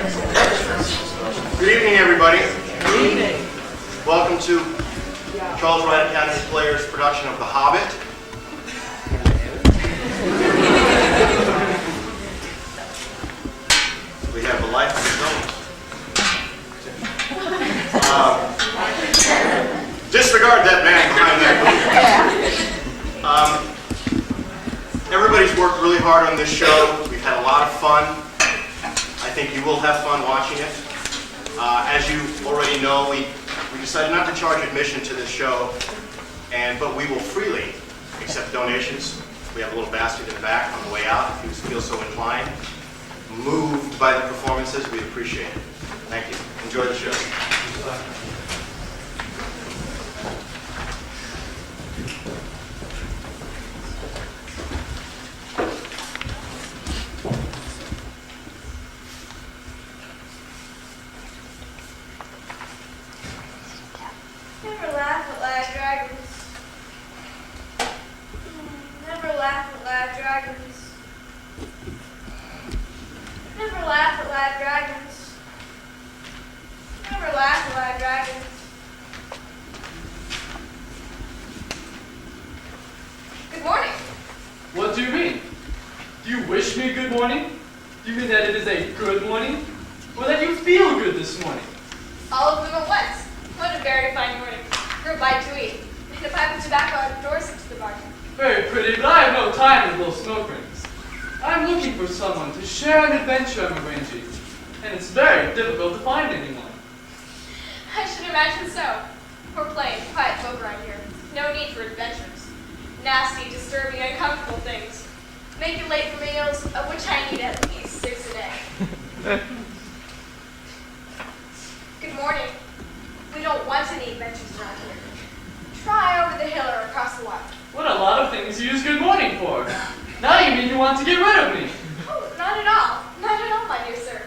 Good evening, everybody. Good evening. Welcome to Charles Wright Academy Players' production of The Hobbit. We have a life of its own. Disregard that man behind that booth. Everybody's worked really hard on this show. We've had a lot of fun. I think you will have fun watching it. As you already know, we decided not to charge admission to this show, but we will freely accept donations. We have a little basket in the back on the way out if you feel so inclined. Moved by the performances, we appreciate it. Thank you. Enjoy the show. Never laugh at live dragons. Never laugh at live dragons. Never laugh at live dragons. Never laugh at live dragons. Good morning. What do you mean? Do you wish me good morning? Do you mean that it is a good morning? Or that you feel good this morning? All of them at once. What a very fine morning. For a bite to eat. And a pipe of tobacco outdoors into the bargain. Very pretty, but I have no time to blow smoke rings. I'm looking for someone to share an adventure I'm arranging, and it's very difficult to find anyone. I should imagine so. We're playing quiet poker right here. No need for adventures. Nasty, disturbing, uncomfortable things. Make it late for meals, of which I need at least 6 a day. Good morning. We don't want any adventures around here. Try over the hill or across the water. What a lot of things you use good morning for. Now you mean you want to get rid of me. Oh, not at all. Not at all, my dear sir.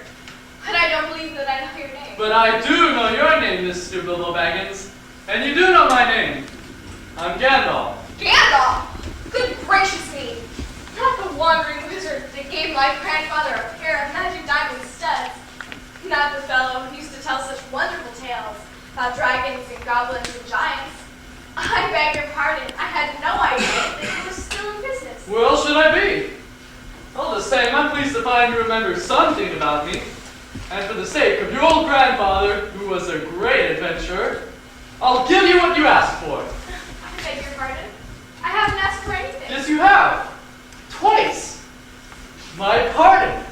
But I don't believe that I know your name. But I do know your name, Mr. Bilbo Baggins. And you do know my name. I'm Gandalf. Gandalf! Good gracious me! Not the wandering wizard that gave my grandfather a pair of magic diamond studs. Not the fellow who used to tell such wonderful tales about dragons and goblins and giants. I beg your pardon. I had no idea that you were still in business. Where else should I be? All the same, I'm pleased to find you remember something about me. And for the sake of your old grandfather, who was a great adventurer, I'll give you what you asked for. I beg your pardon. I haven't asked for anything. Yes, you have. Twice. My pardon.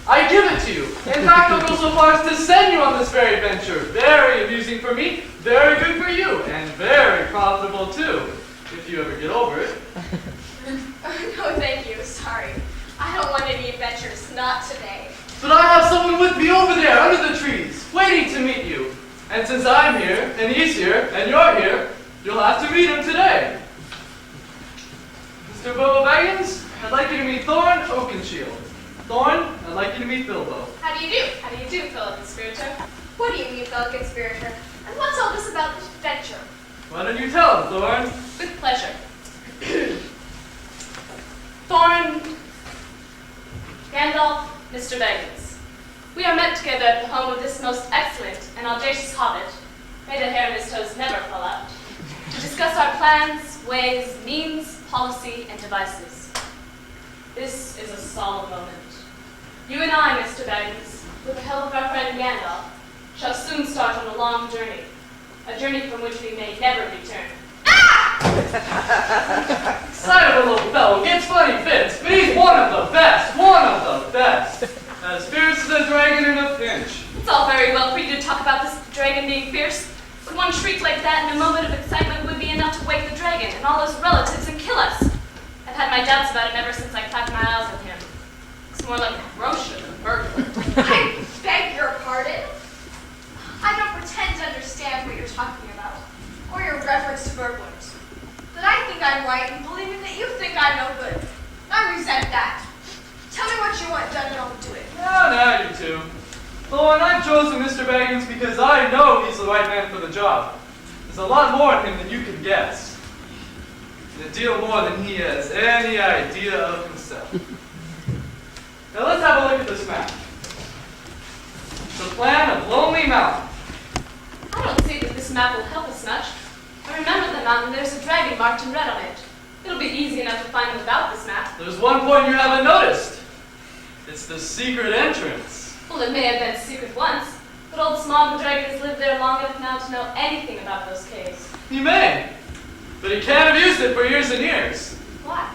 I give it to you. In fact, I'll go so far as to send you on this very adventure. Very amusing for me, very good for you, and very profitable too, if you ever get over it. No, thank you. Sorry. I don't want any adventures. Not today. But I have someone with me over there, under the trees, waiting to meet you. And since I'm here, and he's here, and you're here, you'll have to meet him today. Mr. Bilbo Baggins, I'd like you to meet Thorn Oakenshield. Thorn, I'd like you to meet Bilbo. How do you do? How do you do, fellow conspirator? What do you mean, fellow conspirator? And what's all this about this adventure? Why don't you tell him, Thorn? With pleasure. Thorn, Gandalf, Mr. Baggins. We are met together at the home of this most excellent and audacious hobbit, may the hair in his toes never fall out, to discuss our plans, ways, means, policy, and devices. This is a solemn moment. You and I, Mr. Baggins, with the help of our friend Gandalf, shall soon start on a long journey, a journey from which we may never return. Excitable little fellow gets funny fits, but he's one of the best, As fierce as a dragon in a pinch. It's all very well for you to talk about this dragon being fierce, but one shriek like that in a moment of excitement would be enough to wake the dragon and all his relatives and kill us. I've had my doubts about him ever since I clapped my eyes on him. It's more like a brochure than a burglar. I beg your pardon? I don't pretend to understand what you're talking about, or your reference to burglars. But I think I'm right in believing that you think I'm no good. I resent that. Tell me what you want done and I'll do it. Now you two. Thorn, I've chosen Mr. Baggins because I know he's the right man for the job. There's a lot more in him than you can guess. And a deal more than he has any idea of himself. Now let's have a look at this map. map will help us much. I remember the mountain, there's a dragon marked in red on it. It'll be easy enough to find without this map. There's one point you haven't noticed. It's the secret entrance. Well, it may have been secret once, but old Smog the dragon has lived there long enough now to know anything about those caves. He may, but he can't have used it for years and years. Why?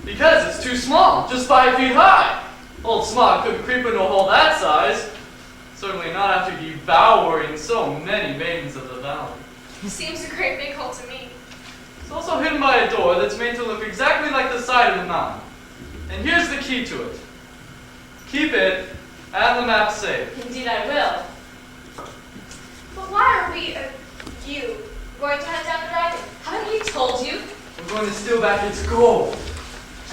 Because it's too small, just 5 feet high. Old Smog couldn't creep into a hole that size. Certainly not after devouring so many maidens of the valley. Seems a great big hole to me. It's also hidden by a door that's made to look exactly like the side of the mountain. And here's the key to it. Keep it and the map safe. Indeed I will. But why are we, you, going to hunt down the dragon? Haven't we told you? We're going to steal back its gold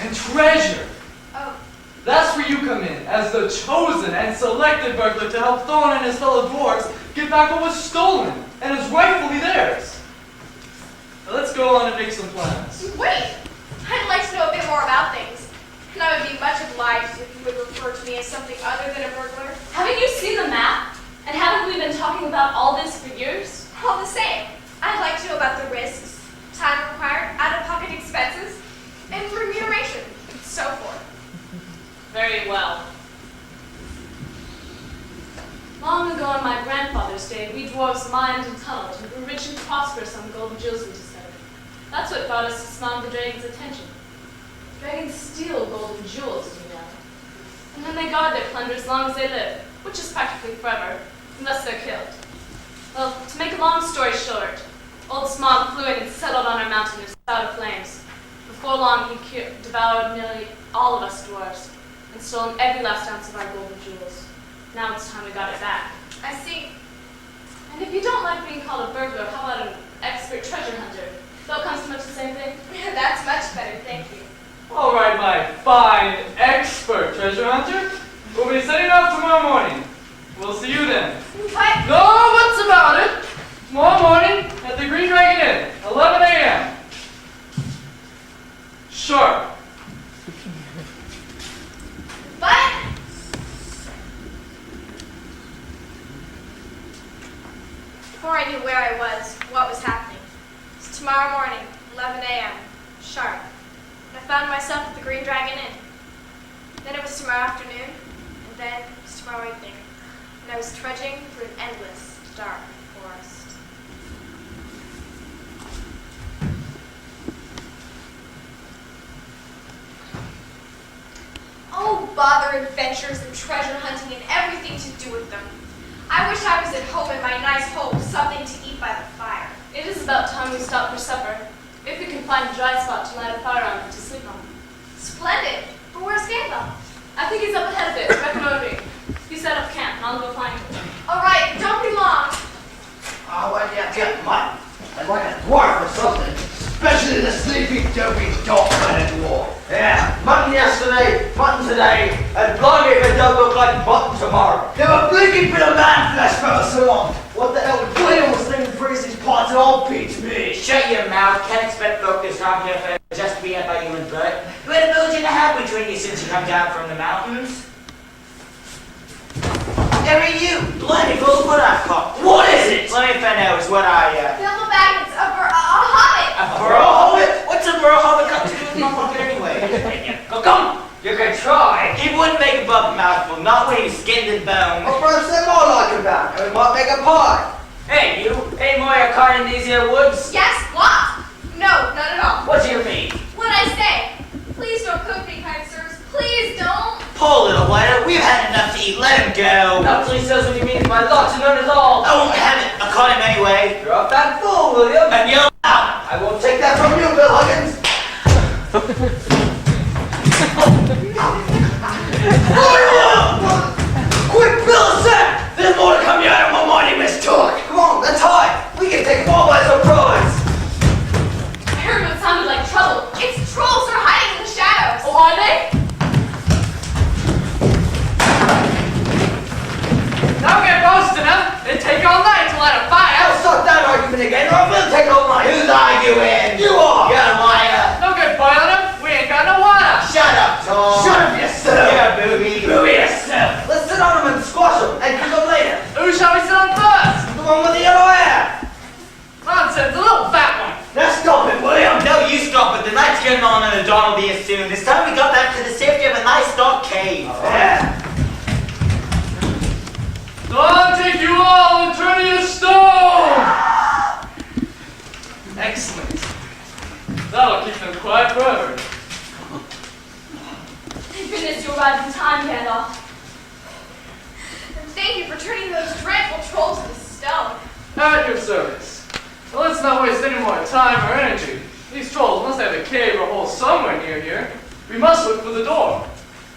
and treasure. Oh, That's where you come in, as the chosen and selected burglar to help Thorn and his fellow dwarves get back what was stolen and is rightfully theirs. Now let's go on and make some plans. wait! I'd like to know a bit more about things. And I would be much obliged if you would refer to me as something other than a burglar. Haven't you seen the map? And haven't we been talking about all this for years? All the same, I'd like to know about the risks, time required, out-of-pocket expenses, and remuneration, and so forth. Very well. Long ago in my grandfather's day, we dwarves mined and tunneled and grew rich and prosperous on gold and jewels we discovered. That's what brought us to Smog the dragon's attention. Dragons steal gold and jewels, you know. And then they guard their plunder as long as they live, which is practically forever, unless they're killed. Well, to make a long story short, old Smog flew in and settled on our mountain and out of flames. Before long, he devoured nearly all of us dwarves and stolen every last ounce of our gold and jewels. Now it's time we got it back. I see. And if you don't like being called a burglar, how about an expert treasure hunter? Though it comes to much the same thing. That's much better, thank you. All right, my fine expert treasure hunter. We'll be setting off tomorrow morning. We'll see you then. But No what's about it. Tomorrow morning at the Green Dragon Inn, 11 a.m. Sharp. before I knew where I was, what was happening. It's tomorrow morning, 11 a.m., sharp. I found myself at the Green Dragon Inn. Then it was tomorrow afternoon, and then it was tomorrow evening, and I was trudging through an endless, dark forest. Oh, bother adventures and treasure hunting and everything to do with them. I wish I was at home in my nice home, something to eat by the fire. It is about time we stop for supper. If we can find a dry spot to light a fire on and to sleep on. Splendid. But where's Gandalf? I think he's up ahead a bit, reconnoitering. You set up camp, and I'll go find him. All right, don't be long. Oh, why do you have to get mutton? I'd like a dwarf or something. Especially the sleepy, dopey, dog-minded dwarf. Yeah, mutton yesterday, mutton today, and blimey if it don't look like mutton tomorrow. Give a blinking bit of man flesh for so long. What the hell would William was thinking freeze these parts? It all beats me. Shut your mouth. Can't expect folk to come here for just to be had by human blood. You had a village and a half between you since you come down from the mountains. Harry, you! Bloody fool, what I've caught. What is it? Let me find out what I, Bilbo Baggins, a hobbit. A burrow hobbit? What's a burrow hobbit got to do with my pocket anyway? Come! You can try. He wouldn't make a bump mouthful, not when he's skinned and boned. What first thing I like about it? We might make a pie. Hey, you! Any more your caught in these here woods? Yes, what? No, not at all. What do you mean? What I say? Please don't cook me, kind sirs. Please don't. Poor little whiter, we've had enough to eat, let him go. Naturally says what he means by lots of none is all. I won't have it, I caught him anyway. You're a bad fool, William. And you're out. I won't take that from you, Bill Huggins. Quick, Bill, Sam! There's more to come out of my money, Miss Talk. Come on, let's hide. We can take them all by surprise. I heard what sounded like trouble. It's trolls are hiding in the shadows. Oh, are they? Now get boasting, huh? It'd take all night to light a fire. I'll start that argument again, or I will take all my... Who's arguing? You are! You're a liar. No good boiling them. We ain't got no water. Shut up, Tom. Shut up yourself! You're a booby. Booby yourself! Let's sit on them and squash them and cook them later. Who shall we sit on first? The one with the yellow hair! will be as soon. This time we got back to the safety of a nice dark cave. Yeah. So I'll take you all and turn you to stone! Excellent. That'll keep them quiet forever. Thank goodness you arrived in time, Gandalf. And thank you for turning those dreadful trolls into stone. At your service. Now let's not waste any more time or energy. These trolls must have a cave or hole somewhere near here. We must look for the door.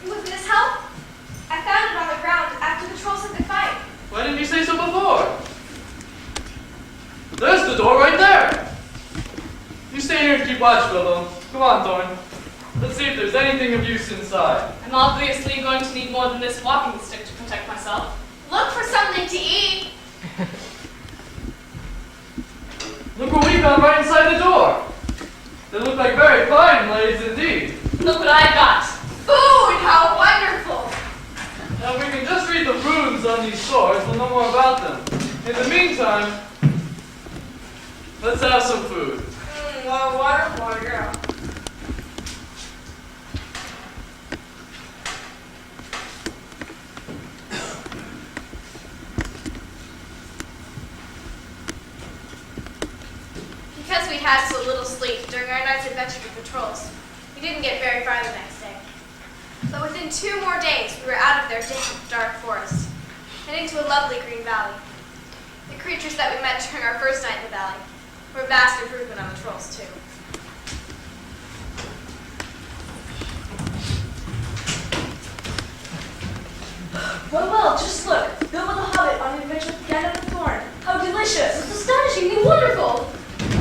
With this help, I found it on the ground after the trolls had the fight. Why didn't you say so before? There's the door right there. You stay here and keep watch, Bilbo. Come on, Thorn. Let's see if there's anything of use inside. I'm obviously going to need more than this walking stick to protect myself. Look for something to eat. Look what we found right inside the door. They look like very fine blades indeed. Look what I got. Food, how wonderful. Now if we can just read the runes on these swords, we'll know more about them. In the meantime, let's have some food. What a wonderful girl. Because we had so little sleep during our night's adventure with the trolls, we didn't get very far the next day. But within 2 more days, we were out of their damp, dark forest, heading to a lovely green valley. The creatures that we met during our first night in the valley were a vast improvement on the trolls, too. Well, just look. Built with a Hobbit on the adventure with Gandalf the Thorn. How delicious. It's astonishingly wonderful.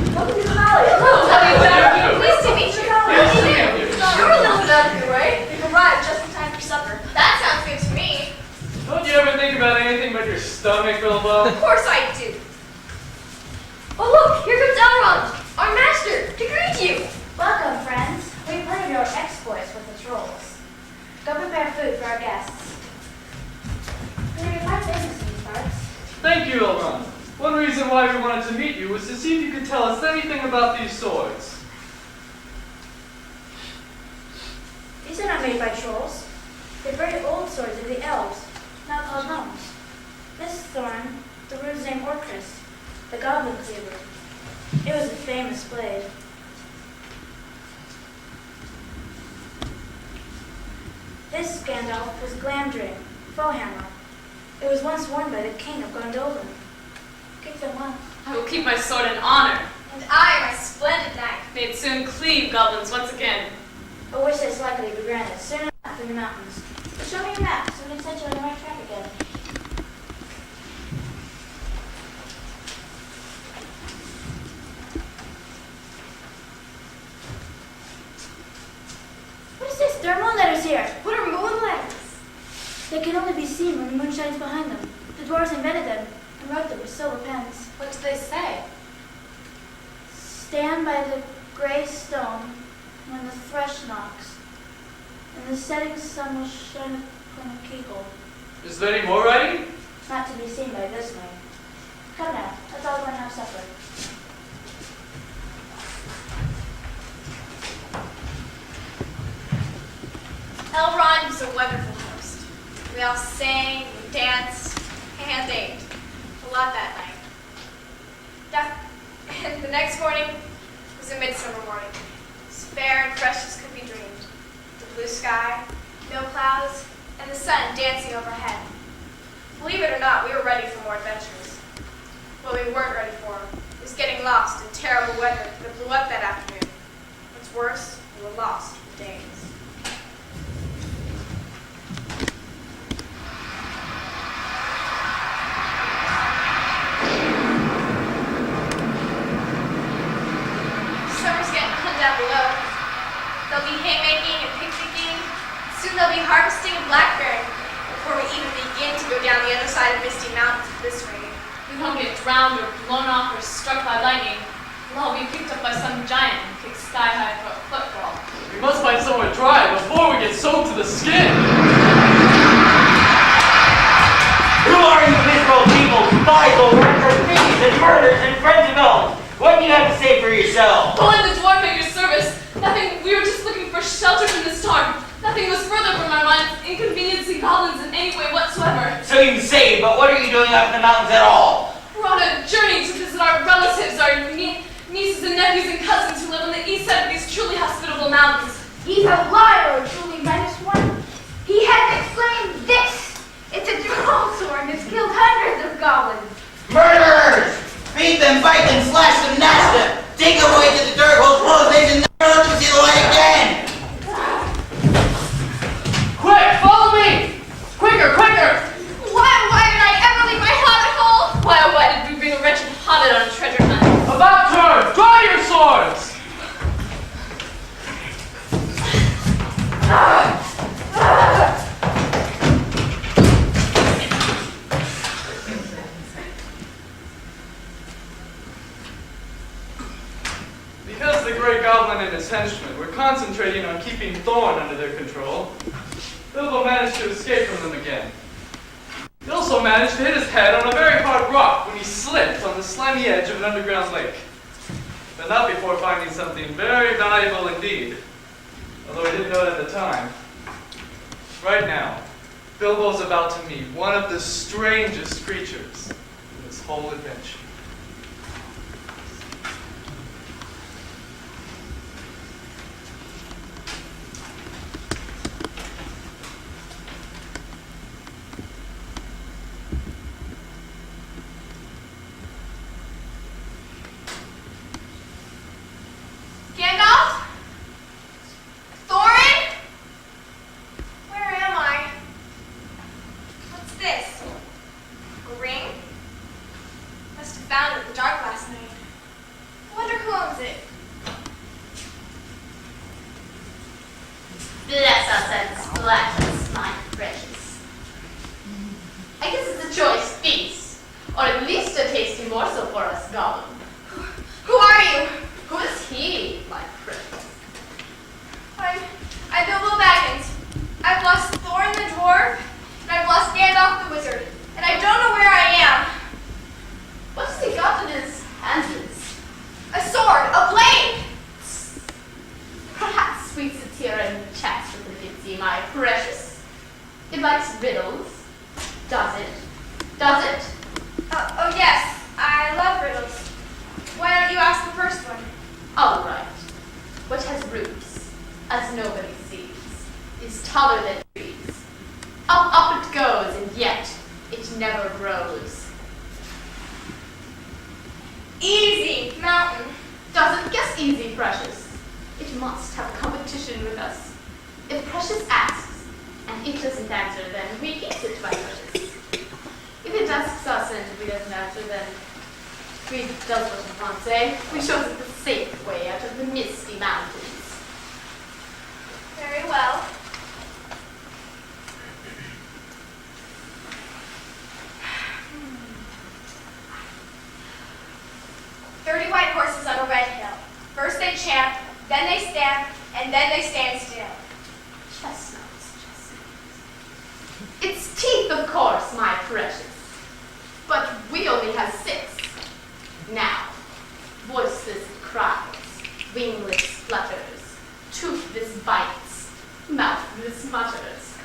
Welcome to the valley. Hello. How do you do? Pleased to meet you. Nice to meet you. You're a little bit out of your way. We've arrived just in time for supper. That sounds good to me. Don't you ever think about anything but your stomach, Bilbo? Of course I do. Oh, look. Here comes Elrond, our master, to greet you. Welcome, friends. We've heard of your exploits with the trolls. Go prepare food for our guests. You're quite famous in these parts. Thank you, Elrond. One reason why we wanted to meet you was to see if you could tell us anything about these swords. These are not made by trolls. They're very old swords of the elves, now called gnomes. This thorn, the rune's name Orcris, the goblin cleaver. It was a famous blade. This, Gandalf, was Glamdring, Foehammer. It was once worn by the king of Gondolin. Keep them well. I will keep my sword in honor. And I, my splendid knight. May it soon cleave goblins once again. A wish that's likely to be granted soon enough in the mountains. But show me your map so we can set you on the right track again. What is this? There are moon letters here. What are moon letters? They can only be seen when the moon shines behind them. The dwarves invented them and wrote them with silver pens. What do they say? Stand by the gray stone when the thrush knocks, and the setting sun will shine upon the keyhole. Is there any more writing? Not to be seen by this way. Come now, let's all go and have supper. Elrond was a wonderful host. We all sang, we danced, and ate. A lot that night. And the next morning was a midsummer morning. As fair and fresh as could be dreamed. The blue sky, no clouds, and the sun dancing overhead. Believe it or not, we were ready for more adventures. What we weren't ready for was getting lost in terrible weather that blew up that afternoon. What's worse, we were lost for days. Summer's getting hot down below. There'll be haymaking and picnicking. Soon they'll be harvesting a blackberry before we even begin to go down the other side of Misty Mountains with this rain. We won't get drowned or blown off or struck by lightning. We'll all be picked up by some giant and kicked sky high for a football. We must find somewhere dry before we get soaked to the skin. Who are you miserable people, spies, or thieves and murderers and friends of elves? What do you have to say for yourself? Oh, in the dwarf at your service. Nothing, we were just looking for shelter from the storm. Nothing was further from our minds inconveniencing goblins in any way whatsoever. So you say, but what are you doing up in the mountains at all? We're on a journey to visit our relatives, our nieces and nephews and cousins who live on the east side of these truly hospitable mountains. He's a liar, truly -1. He has exclaimed this. It's a troll sword that's killed hundreds of goblins. Murderers! Beat them, bite them, slash them, gnash them! Take them away to the dirt holes, blow them and never let them see the light again! Quick, follow me! Quicker, quicker! Why did I ever leave my hobbit hole? Why did we bring a wretched hobbit on a treasure hunt? About turn! Draw your swords! Because the Great Goblin and his henchmen were concentrating on keeping Thorn under their control, Bilbo managed to escape from them again. He also managed to hit his head on a very hard rock when he slipped on the slimy edge of an underground lake. But not before finding something very valuable indeed, although he didn't know it at the time. Right now, Bilbo's about to meet one of the strangest creatures in this whole adventure. Gandalf? Thorin? Where am I? What's this? A ring? Must have found it in the dark last night. I wonder who owns it. Bless us and splash us, my precious. I guess it's a choice feast, or at least a tasty morsel for us, Goblin. Who are you? Who is he, my precious? I'm Bilbo Baggins. I've lost Thorin the dwarf, and I've lost Gandalf the wizard, and I don't know where I am. What has he got in his hands? A sword, a blade. Perhaps we sit here and chat with the Bitsy, my precious. It likes riddles. Does it? Does it? Oh yes, I love riddles. Why don't you ask the first one? All right. What has roots, as nobody sees, is taller than trees. Up it goes, and yet it never grows. Easy, mountain. Doesn't guess easy, Precious. It must have a competition with us. If Precious asks, and it doesn't answer, then we get it by Precious. If it asks us and we doesn't answer, then we does what we want, eh? We shows it the safe way out of the misty mountains. Very well. "30 white horses on a red hill. First they champ, then they stamp, and then they stand still." Chestnuts. It's teeth, of course, my precious. But we only have 6. Now, voiceless cries, wingless flutters, toothless bites, mouthless mutters.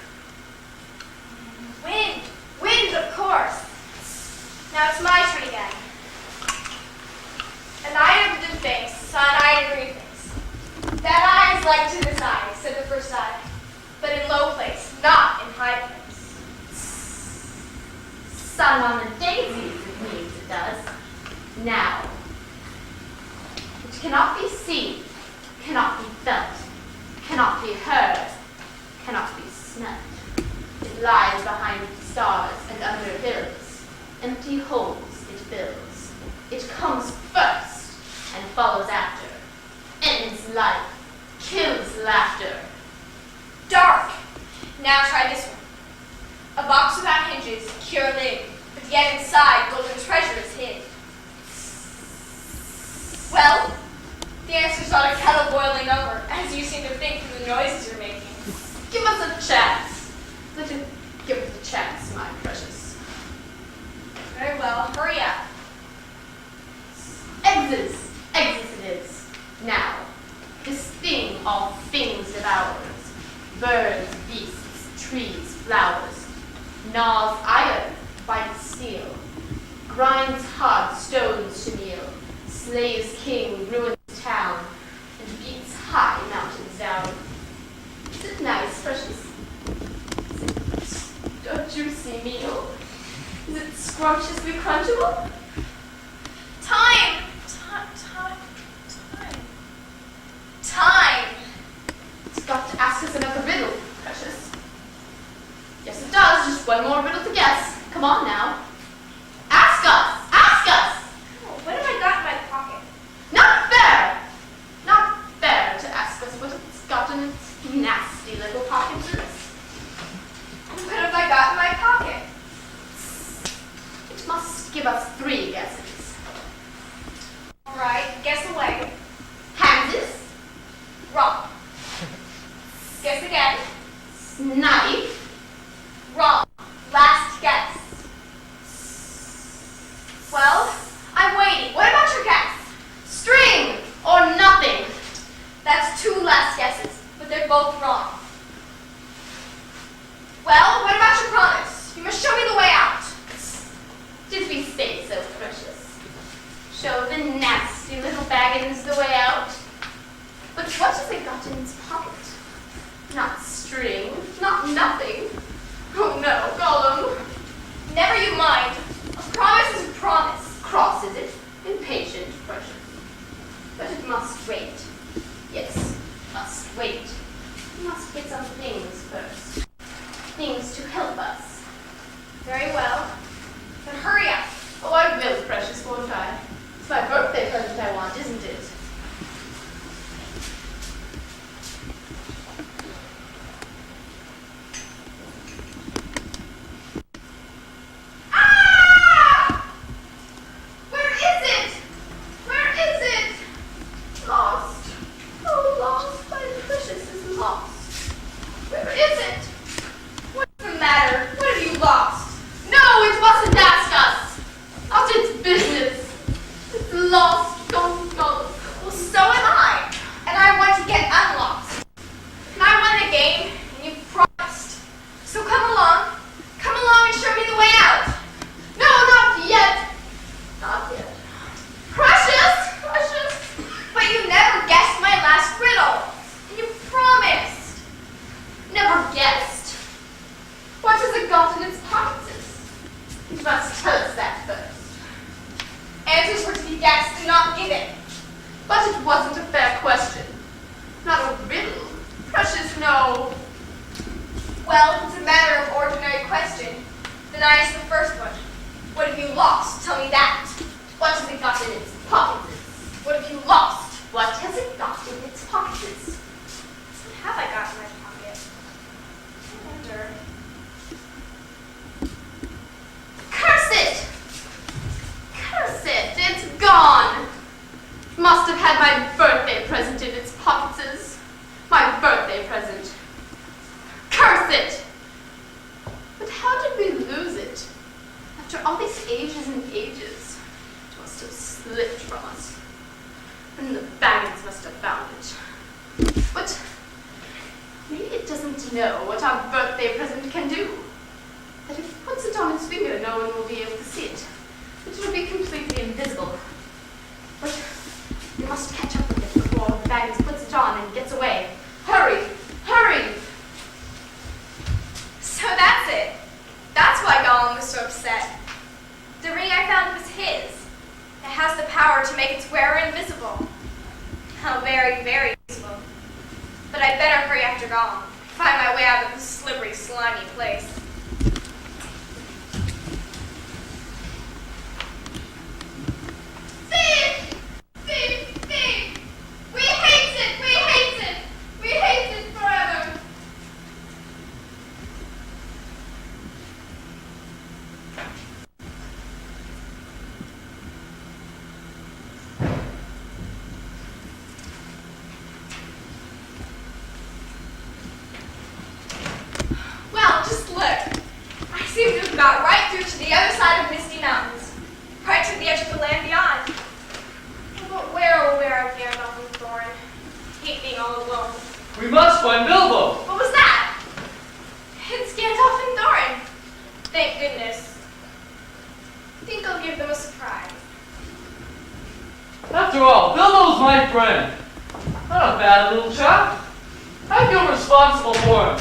Wind! Wind, of course. Now it's my turn again. "An eye of the face saw an eye to green face. That eye is like to this eye," said the first eye, "but in low place, not in high place." Sun on the daisies, it means it does. Now, which cannot be seen, cannot be felt, cannot be heard, cannot be smelled. It lies behind stars and under hills, empty holes it fills. It comes first and follows after, ends life, kills laughter. Dark. Now try this one. "A box without hinges, secure lid, but yet inside golden treasure is hid." Well, the answer's not a kettle boiling over, as you seem to think from the noises you're making. Give us a chance. Let it give us a chance, my precious. Very well, hurry up. Exits it is. Now, this thing gnaws iron, bites steel, grinds hard stones to meal, slays king, ruins town, and beats high mountains down. Is it nice, precious? Is it a juicy meal? Is it scrumptiously crunchable? Time! Time! It's got to ask us another riddle, precious. Yes, it does. Just one more riddle to guess. Come on now. Ask us! Ask us! Oh, what have I got in my pocket? Not fair! Not fair to ask us what it's got in its nasty little pockets. What have I got in my pocket? It must give us 3 guesses. All right, guess away. Kansas, Wrong. Guess again. knife, Wrong. Last guess. Well, I'm waiting. What about your guess? string, or nothing. That's 2 last guesses, but they're both wrong. Well, what about your promise? You must show me the way out. Did we say so, precious? Show the nasty little baggins the way out. But what has it got in its pocket? Not string, not nothing. Oh no, Gollum. Never you mind. A promise is a promise. Cross is it? Impatient, precious. But it must wait. Yes, must wait. We must get some things first. Things to help us. Very well. Then hurry up. Oh, I will, precious, won't I? It's my birthday present I want, isn't it? Ah! Where is it? Where is it? Lost. Oh, lost. My precious is lost. Where is it? What's the matter? What have you lost? No, it wasn't ask us. Not its business. It's lost. Don't go. Well, so am I. And I want to get unlost. And I won the game, and you promised. So come along. Come along and show me the way out. No, not yet. Not yet. Precious, precious. But you never guessed my last riddle. And you promised. Never guessed. What has it got in its pockets? You must tell us that first. Answers were to be guessed and not given. But it wasn't a fair question. Not a riddle. Precious, no. Well, if it's a matter of ordinary question, then I ask the first one. What have you lost? Tell me that. What has it got in its pockets? What have you lost? What has it got in its pockets? What have I got in my pocket? I wonder. Curse it! Curse it! It's gone! Must have had my birthday present in its pockets. My birthday present. Curse it! But how did we lose it? After all these ages and ages, it must have slipped from us. And the baggins must have found it. But maybe it doesn't know what our birthday present can do. That if it puts it on its finger, no one will be able to see it. It will be completely invisible. But we must catch up with it before the baggins puts it on and gets away. Hurry! Hurry! So that's it. That's why Gollum was so upset. The ring I found was his. It has the power to make its wearer invisible. How very, very useful. But I'd better hurry after Gollum. Find my way out of this slippery, slimy place. Thief! Thief! Thief! We hate it! We hate it! We hate it forever! Well, just look. I seem to have got right through to the other side of Misty Mountains. Right to the edge of the land beyond. But where, oh where I've dared not leave Thorin. I hate being all alone. We must find Bilbo. What was that? It's Gandalf and Thorin. give them a surprise. After all, Bilbo's my friend. Not a bad little chap. I feel responsible for him.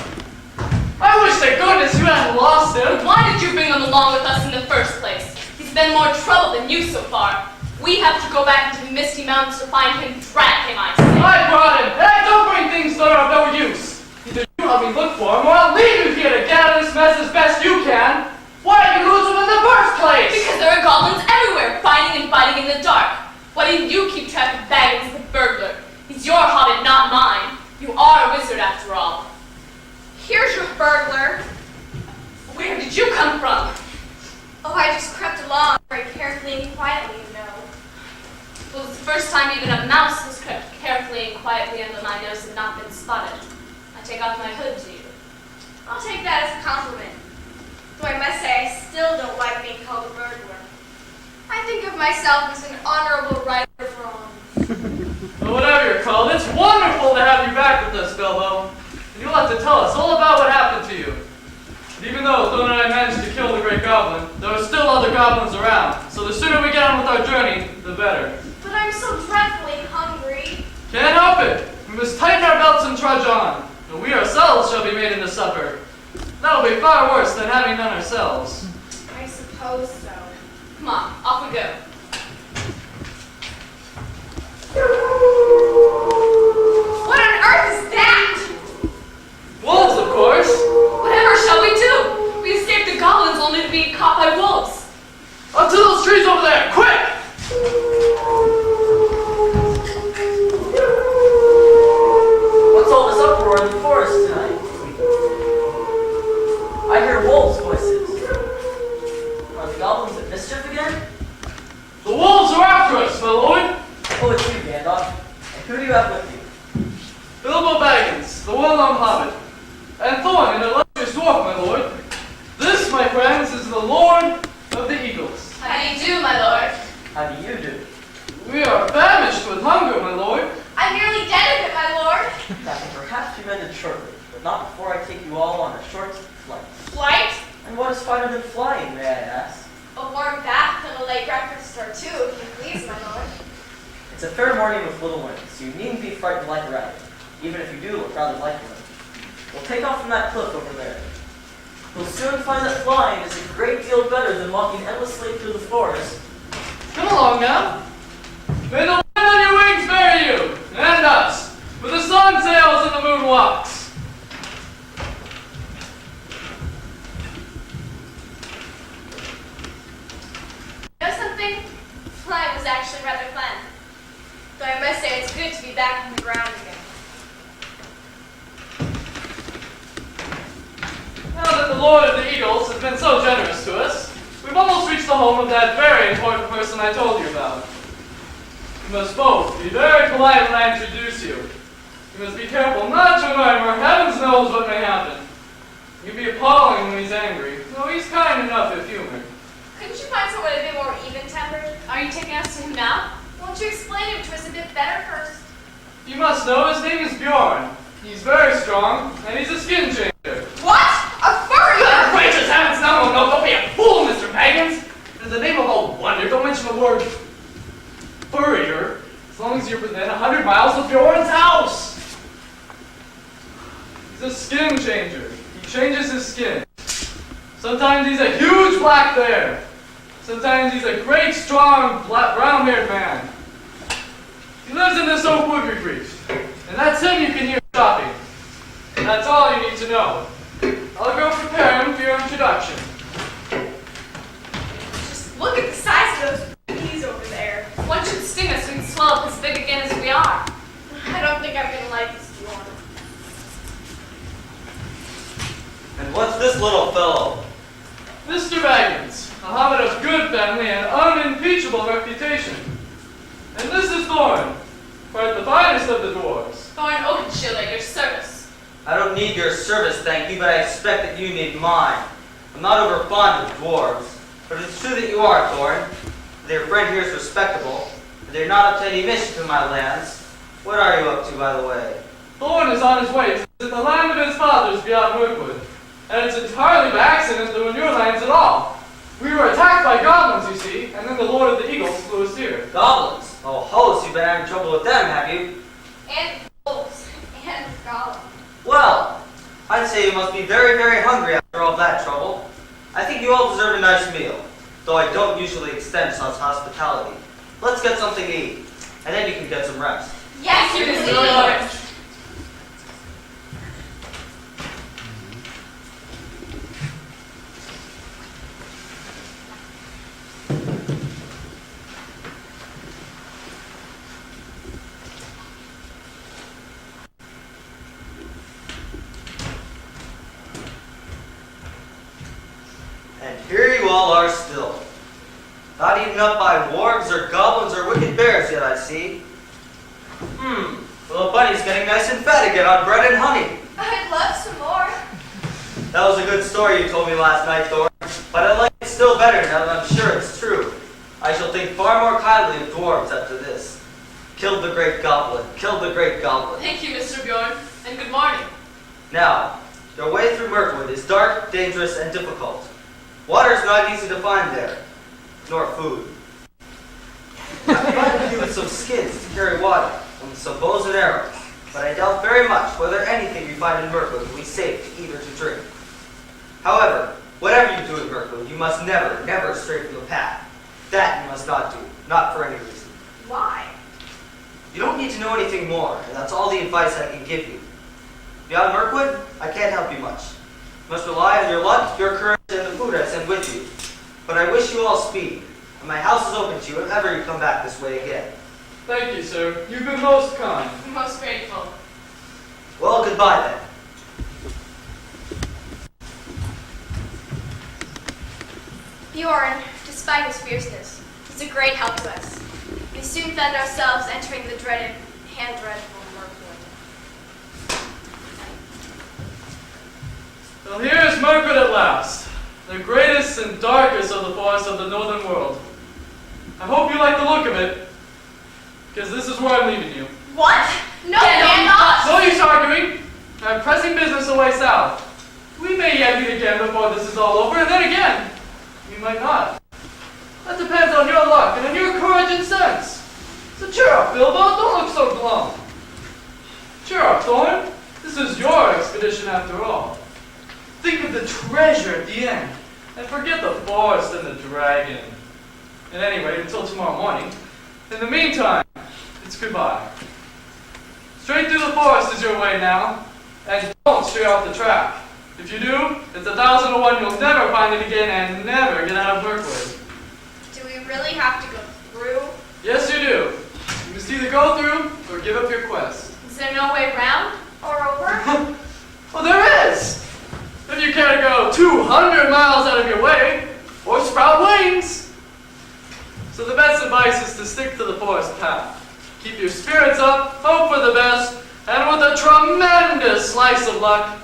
I wish to goodness you hadn't lost him. Why did you bring him along with us in the first place? He's been more trouble than you so far. We have to go back into the Misty Mountains to find him. Drag him, I say. I brought him. Hey, don't bring things that are of no use. Either you help me look for him, or I'll leave you here to get out of this mess as best you can. Why did you lose him in the first place? Because there are goblins everywhere, fighting and fighting in the dark. Why didn't you keep track of Baggins the burglar? He's your hobbit, not mine. You are a wizard after all. Here's your burglar. Where did you come from? Oh, I just crept along very carefully and quietly, you know. Well, it's the first time even a mouse has crept carefully and quietly under my nose and not been spotted. I take off my hood to you. I'll take that as a compliment. Though I must say, I still don't like being called a burglar. I think of myself as an honorable righter of wrongs. Well, whatever you're called, it's wonderful to have you back with us, Bilbo. And you'll have to tell us all about what happened to you. And even though Thorn and I managed to kill the Great Goblin, there are still other goblins around. So the sooner we get on with our journey, the better. But I'm so dreadfully hungry. Can't help it. We must tighten our belts and trudge on. And we ourselves shall be made into supper. That'll be far worse than having none ourselves. I suppose so. Come on, off we go. What on earth is that? Wolves, of course. Whatever shall we do? We escaped the goblins only to be caught by wolves. Up to those trees over there, quick! What's all this uproar in the forest tonight? I hear wolves' voices. Are the goblins at mischief again? The wolves are after us, my lord. Oh, it's you, Gandalf. And who do you have with you? Bilbo Baggins, the well-known hobbit, and Thorn, an illustrious dwarf, my lord. This, my friends, is the Lord of the Eagles. How do you do, my lord? How do you do? We are famished with hunger, my lord. I'm nearly dead of it, my lord. That can perhaps be mended shortly, but not before I take you all on a short flight. Flight? And what is finer than flying, may I ask? A warm bath and a late breakfast or two, if you please, my lord. It's a fair morning with little wind, so you needn't be frightened like a rabbit, even if you do look rather like one. We'll take off from that cliff over there. You'll soon find that flying is a great deal better than walking endlessly through the forest. Come along now. May the wind on your wings bear you, and us, with the sun sails and the moon walks. You know something? Flying was actually rather fun. Though I must say it's good to be back on the ground again. Now that the Lord of the Eagles has been so generous to us, we've almost reached the home of that very important person I told you about. You must both be very polite when I introduce you. You must be careful not to annoy him, or heavens knows what may happen. He can be appalling when he's angry, though he's kind enough if humored. Couldn't you find someone a bit more even-tempered? Are you taking us to him now? Won't you explain him to us a bit better first? You must know his name is Bjorn. He's very strong, and he's a skin changer. What? A furrier? Gracious heavens, no, don't be a fool, Mr. Baggins! In the name of all wonder, don't mention the word furrier, as long as you're within 100 miles of Bjorn's house. He's a skin changer. He changes his skin. Sometimes he's a huge black bear. Sometimes he's a great, strong, brown-haired man. He lives in this oak wood we've reached, and that's him you can hear shopping. And that's all you need to know. I'll go prepare him for your introduction. Just look at the size of those bees over there. One should sting us, we can swell up as big again as we are. I don't think I'm going to like this one. And what's this little fellow? Mr. Baggins, a hobbit of good family and unimpeachable reputation. And this is Thorn, quite the finest of the dwarves. Thorn Oakenshield at your service. I don't need your service, thank you, but I expect that you need mine. I'm not over fond of dwarves, but it's true that you are, Thorn. Their friend here is respectable, but they're not up to any mischief in my lands. What are you up to, by the way? Thorn is on his way to visit the land of his fathers beyond Mirkwood, and it's entirely by accident that we're in your lands at all. We were attacked by goblins, you see, and having trouble with them, have you? And wolves. And golems. Well, I'd say you must be very, very hungry after all that trouble. I think you all deserve a nice meal, though I don't usually extend such hospitality. Let's get something to eat, and then you can get some rest. Yes, you Mr. Lord. And here you all are still. Not eaten up by wargs or goblins or wicked bears yet, I see. Little bunny's getting nice and fat again on bread and honey. I'd love some more. That was a good story you told me last night, Thor. But I like it still better now that I'm sure it's true. I shall think far more kindly of dwarves after this. Killed the great goblin. Killed the great goblin. Thank you, Mr. Bjorn, and good morning. Now, your way through Mirkwood is dark, dangerous, and difficult. Water is not easy to find there, nor food. I provided you with some skins to carry water, and some bows and arrows, but I doubt very much whether anything you find in Mirkwood will be safe to eat or to drink. However, whatever you do in Mirkwood, you must never, never stray from the path. That you must not do, not for any reason. Why? You don't need to know anything more, and that's all the advice I can give you. Beyond Mirkwood, I can't help you much. You must rely on your luck, your courage, and the food I send with you. But I wish you all speed, and my house is open to you if ever you come back this way again. Thank you, sir. You've been most kind. Most grateful. Well, goodbye then. Bjorn, despite his fierceness, was a great help to us. We soon found ourselves entering the dreaded and dreadful Mirkwood. Well, here is Mirkwood at last, the greatest and darkest of the forests of the northern world. I hope you like the look of it, because this is where I'm leaving you. What? No, Gandalf! No use arguing. I have pressing business away south. We may yet meet again before this is all over, and then again, we might not. That depends on your luck and on your courage and sense. So cheer up, Bilbo. Don't look so glum. Cheer up, Thorn. This is your expedition after all. Think of the treasure at the end, and forget the forest and the dragon. And anyway, until tomorrow morning. In the meantime, it's goodbye. Straight through the forest is your way now, and don't stray off the track. If you do, it's 1,000 to 1 you'll never find it again and never get out of Mirkwood. Do we really have to go through? Yes, you do. You must either go through or give up your quest. Is there no way round? Or over? Well, there is! If you care to go 200 miles out of your way, or sprout wings. So the best advice is to stick to the forest path. Keep your spirits up, hope for the best, and with a tremendous slice of luck,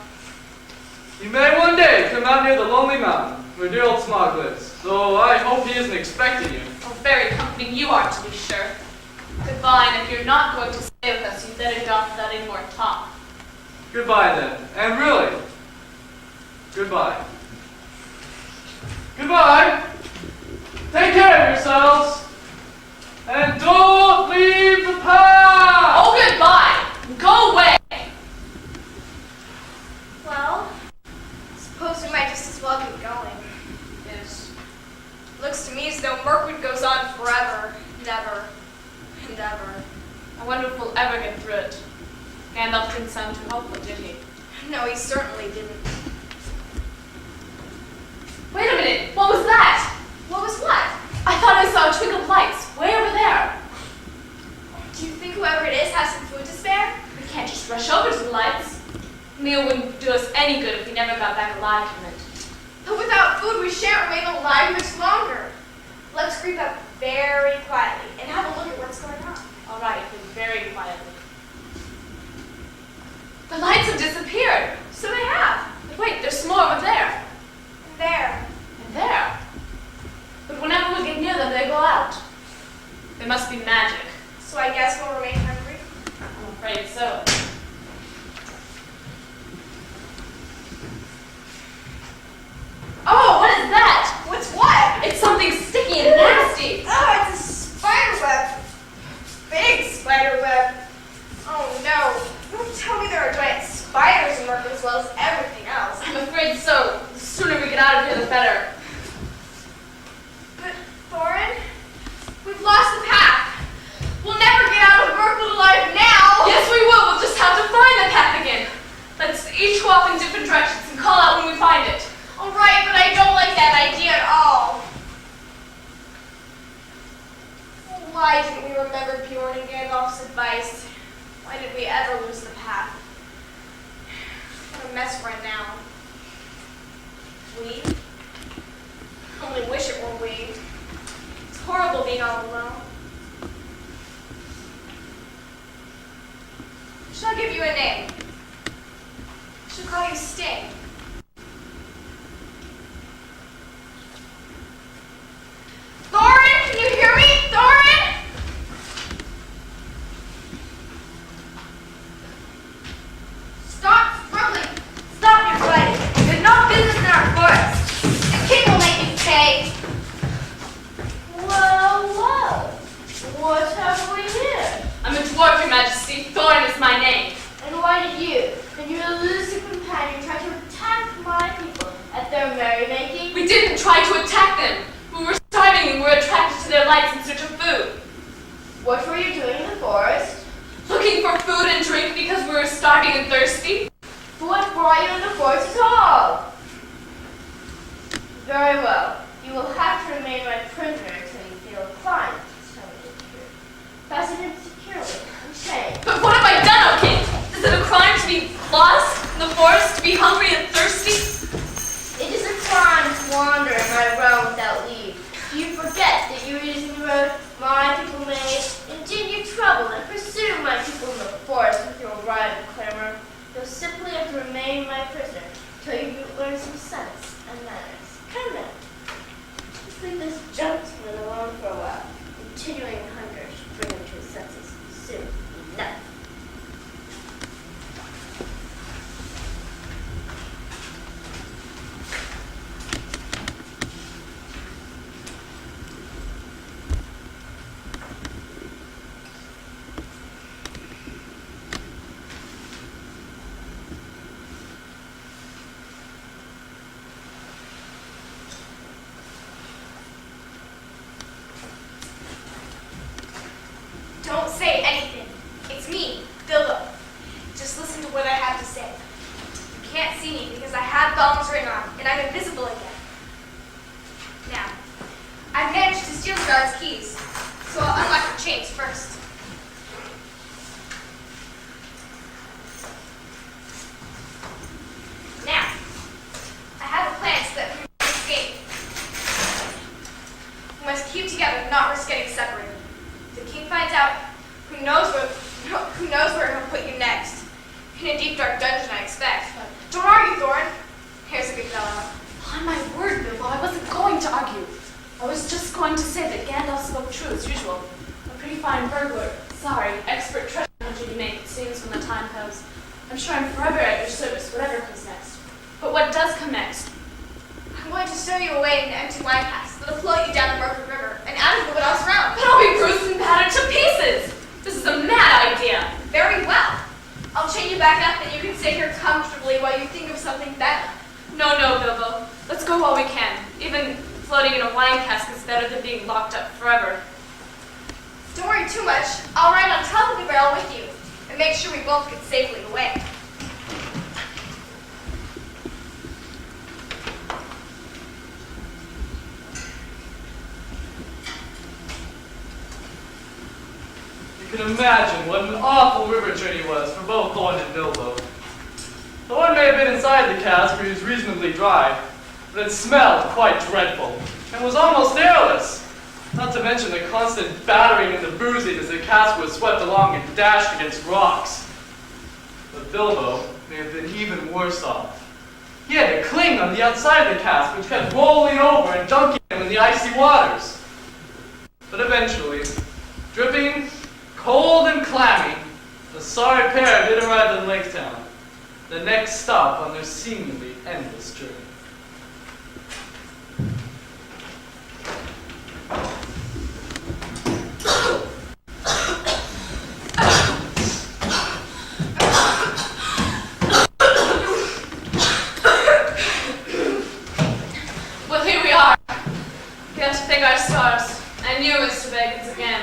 you may one day come out near the Lonely Mountain, where dear old Smog lives. Though I hope he isn't expecting you. Oh, very comforting you are, to be sure. Goodbye, and if you're not going to stay with us, you'd better drop without any more talk. Goodbye then, and really, goodbye. Goodbye! Take care of yourselves! And don't leave the path! Oh, goodbye! Go away! Well, suppose we might just as well get going. Yes. Looks to me as though Mirkwood goes on forever, never, and ever. I wonder if we'll ever get through it. Gandalf didn't sound too hopeful, did he? No, he certainly didn't. Wait a minute! What was that? What was what? I thought I saw a twig of lights way over there. Do you think whoever it is has some food to spare? We can't just rush over to the lights. Meal wouldn't do us any good if we never got back alive from it. But without food, we shan't remain alive much longer. Let's creep up very quietly and have a look at what's going on. All right, then very quietly. The lights have disappeared. So they have. But wait, there's some more over there. There. And there. But whenever we get near them, they go out. They must be magic. So I guess we'll remain hungry. I'm afraid so. Oh, what is that? What's what? It's something sticky and nasty. Oh, it's a spider web. Big spider out of here, the better. But, Thorin, we've lost the path. We'll never get out of Mirkwood alive now. Yes, we will. We'll just have to find the path again. Let's each go off in different directions and call out when we find it. All right, but I don't like that idea at all. Why didn't we remember Bjorn and Gandalf's advice? Why did we ever lose the path? What a mess we're in now. We? I only wish it were we. It's horrible being all alone. Should I give you a name? I should call you Sting. Thorin, can you hear me? Thorin? Stop struggling. Stop your fighting. There's no business in our forest. The king will make you pay. Whoa. What have we here? I'm a dwarf, Your Majesty. Thorin is my name. And why did you and your elusive companion try to attack my people at their merrymaking? We didn't try to attack them. We were starving and were attracted to their lights in search of food. What were you doing in the forest? Looking for food and drink because we were starving and thirsty. What brought you in the forest at all? Very well. You will have to remain my prisoner until you feel inclined to tell me the truth. Fasten him securely and chained. But what have I done, O King? Is it a crime to be lost in the forest, to be hungry and thirsty? It is a crime to wander in my realm without leave. Do you forget that you are using the road my people made? Indeed, you trouble and pursue my people in the forest with your rival clamor. You'll simply have to remain my prisoner till you learn some sense and manners. Come now. Let's leave this gentleman alone for a while. Continuing hunger should bring him to his senses soon enough. Don't say anything. It's me, Bilbo. Just listen to what I have to say. You can't see me because I have Gollum's ring on, and I'm invisible again. Now, I've managed to steal the guard's keys, so I'll unlock the chains first. Now, I have a plan so that we can escape. We must keep together, not risk getting separated. If the king finds out, who knows where he'll put you next. In a deep, dark dungeon, I expect. But don't argue, Thorin. Here's a good fellow. On my word, Bilbo, I wasn't going to argue. I was just going to say that Gandalf spoke true as usual. A pretty fine burglar. Sorry, expert treasure hunter you make, it seems, when the time comes. I'm sure I'm forever at your service, whatever comes next. But what does come next? I'm going to stow you away in an empty wine cask that'll float you down the Mirkwood River and out of the wood else around. But I'll be bruised and battered to pieces! This is a mad idea. Very well. I'll chain you back up and you can sit here comfortably while you think of something better. No, Bilbo. Let's go while we can. Even floating in a wine cask is better than being locked up forever. Don't worry too much. I'll ride on top of the barrel with you and make sure we both get safely away. You can imagine what an awful river journey was for both Thorin and Bilbo. Thorin may have been inside the cask where he was reasonably dry, but it smelled quite dreadful and was almost airless. Not to mention the constant battering and the bruising as the cask was swept along and dashed against rocks. But Bilbo may have been even worse off. He had to cling on the outside of the cask, which kept rolling over and dunking him in the icy waters. But eventually, dripping, cold and clammy, the sorry pair did arrive in Lake Town, the next stop on their seemingly endless journey. stars. And you, Mr. Baggins, again.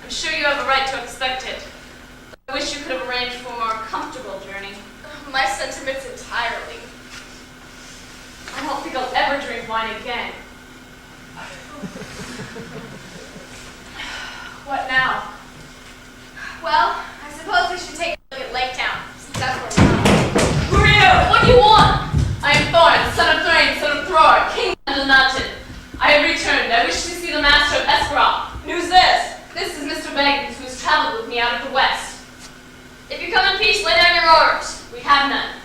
I'm sure you have a right to expect it. But I wish you could have arranged for a more comfortable journey. My sentiments entirely. I don't think I'll ever drink wine again. What now? Well, I suppose we should take a look at Lake Town, since that's where we're going. Who are you? What do you want? I am Thorn, son of Thrain, son of Thror, king of the mountain. I have returned. I wish to see the master of Eskarol. Who's this? This is Mr. Baggins, who has traveled with me out of the west. If you come in peace, lay down your arms. We have none.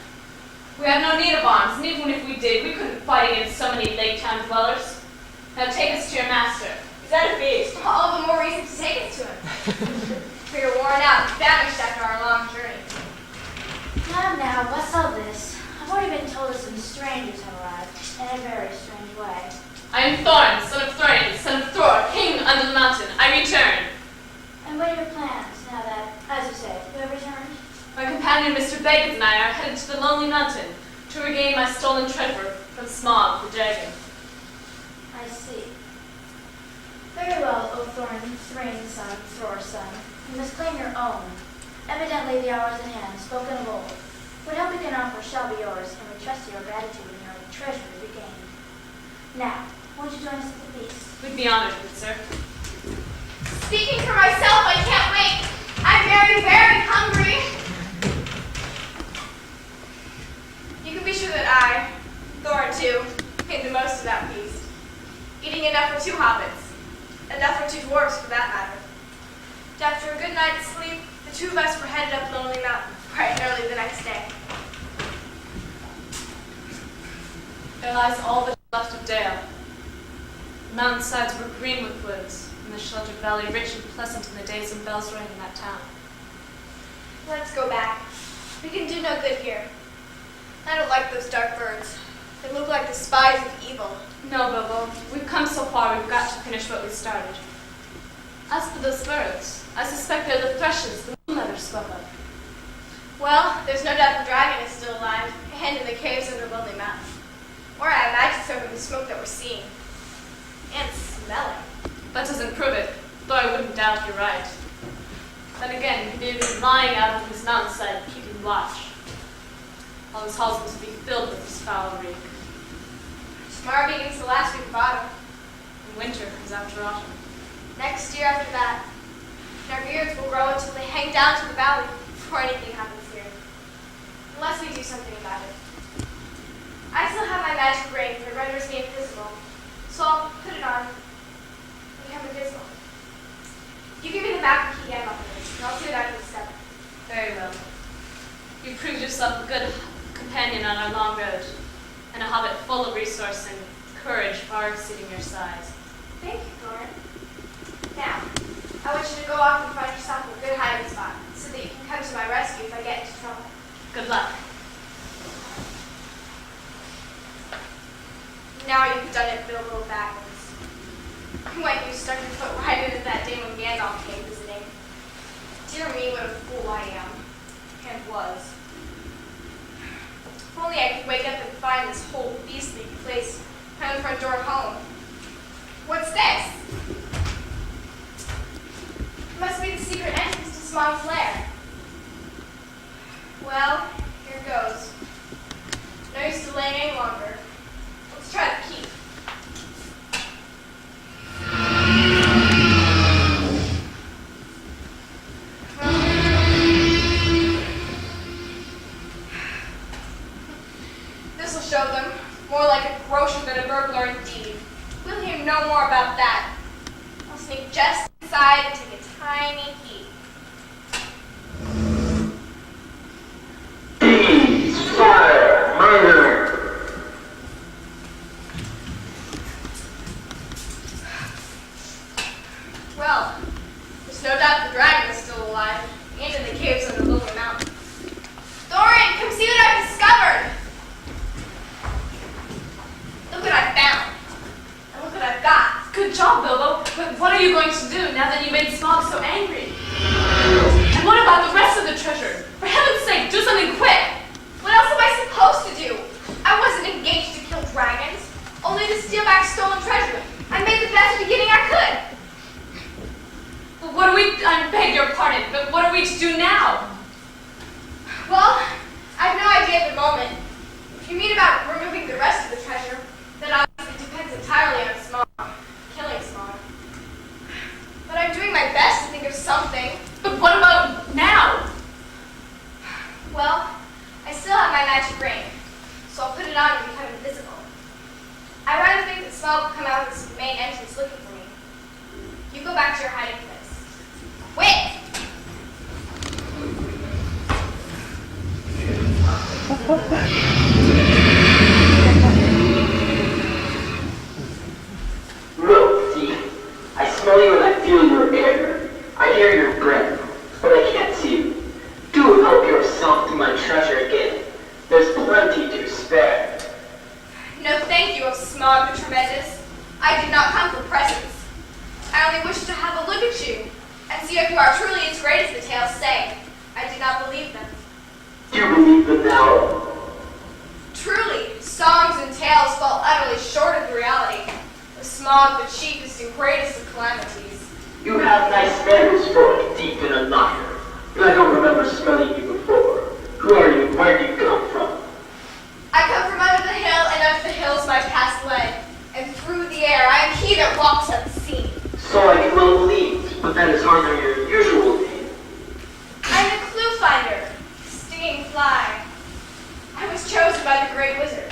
We have no need of arms, and even if we did, we couldn't fight against so many Lake Town dwellers. Now take us to your master. Is that a beast? All the more reason to take us to him. We are worn out and famished after our long journey. Now, what's all this? I've already been told that some strangers have arrived, in a very strange way. I am Thorn, son of Thrain, son of Thror, king under the mountain. I return. And what are your plans, now that, as you say, you have returned? My companion, Mr. Baggins, and I are headed to the Lonely Mountain to regain my stolen treasure from Smog, the dragon. I see. Very well, O Thorn, Thrain's son, Thror's son. You must claim your own. Evidently the hours at hand, spoken of old. What help we can offer shall be yours, and we trust your gratitude when your treasure is regained. Now, won't you join us at the feast? We'd be honored, good sir. Speaking for myself, I can't wait. I'm very, very hungry. You can be sure that I, Thorn too, made the most of that feast. Eating enough for 2 hobbits. Enough for 2 dwarfs, for that matter. After a good night's sleep, the 2 of us were headed up Lonely Mountain, bright and early the next day. There lies all that is left of Dale. The mountainsides were green with woods, and the sheltered valley rich and pleasant in the days when bells rang in that town. Let's go back. We can do no good here. I don't like those dark birds. They look like the spies of evil. No, Bobo. We've come so far, we've got to finish what we started. As for those birds, I suspect they're the thrushes the moonletter spoke of. Well, there's no doubt the dragon is still alive, and in the caves under Lonely Mountain. Or I imagine so from the smoke that we're seeing. And smelling. That doesn't prove it, though I wouldn't doubt you're right. Then again, he may be lying out on his mountainside, keeping watch. All his halls must be filled with this foul reek. Tomorrow begins the last week of autumn. And winter comes after autumn. Next year after that. And our beards will grow until they hang down to the valley before anything happens here. Unless we do something about it. I still have my magic ring that renders me invisible. So I'll put it on and become invisible. You give me the back key and buttons, and I'll see what I can discover. Very well. You proved yourself a good companion on our long road, and a hobbit full of resource and courage far exceeding your size. Thank you, Thorn. Now, I want you to go off and find yourself a good hiding spot, so that you can come to my rescue if I get into trouble. Good luck. Now you've done it Bilbo Baggins. When you stuck your foot right into that day when Gandalf came visiting. Dear me, what a fool I am. And was. If only I could wake up and find this whole beastly place behind the front door at home. What's this? It must be the secret entrance to Smog's lair. Well, here goes. No use delaying any longer. Let's try the key. This'll show them. More like a grocer than a burglar indeed. We'll hear no more about that. I'll sneak just inside and take a tiny peek. Well, there's no doubt the dragon is still alive, and in the caves under Lonely Mountain. Thorin, come see what I've discovered! Look what I found. And look what I've got. Good job, Bilbo. But what are you going to do now that you made Smog so angry? And what about the rest of the treasure? For heaven's sake, do something quick! What else am I supposed to do? I wasn't engaged to kill dragons, only to steal back stolen treasure. I made the best beginning I could. Well, what are we, I beg your pardon, but what are we to do now? Well, I have no idea at the moment. If you mean about removing the rest of the treasure, then obviously depends entirely on Smog, killing Smog. But I'm doing my best to think of something. But what about now? Well, I still have my magic ring, so I'll put it on and become invisible. I rather think that Smog will come out of this main entrance looking for me. You go back to your hiding place. Wait! Rosie, I smell you and I feel your air. I hear your breath, but I can't see you. Do help yourself to my treasure again. There's plenty to spare. No thank you, O Smog the Tremendous. I did not come for presents. I only wish to have a look at you and see if you are truly as great as the tales say. I did not believe them. You believe them now? Truly, songs and tales fall utterly short of the reality. The Smog, the chiefest and greatest of calamities. You have nice manners for it, deep in a liar. But I don't remember smelling you before. Who are you? Where do you come from? I come from under the hill, and up the hills my path led. And through the air, I am he that walks unseen. So I can well believe, but that is hardly your usual name. I'm the clue finder, stinging fly. I was chosen by the great wizard.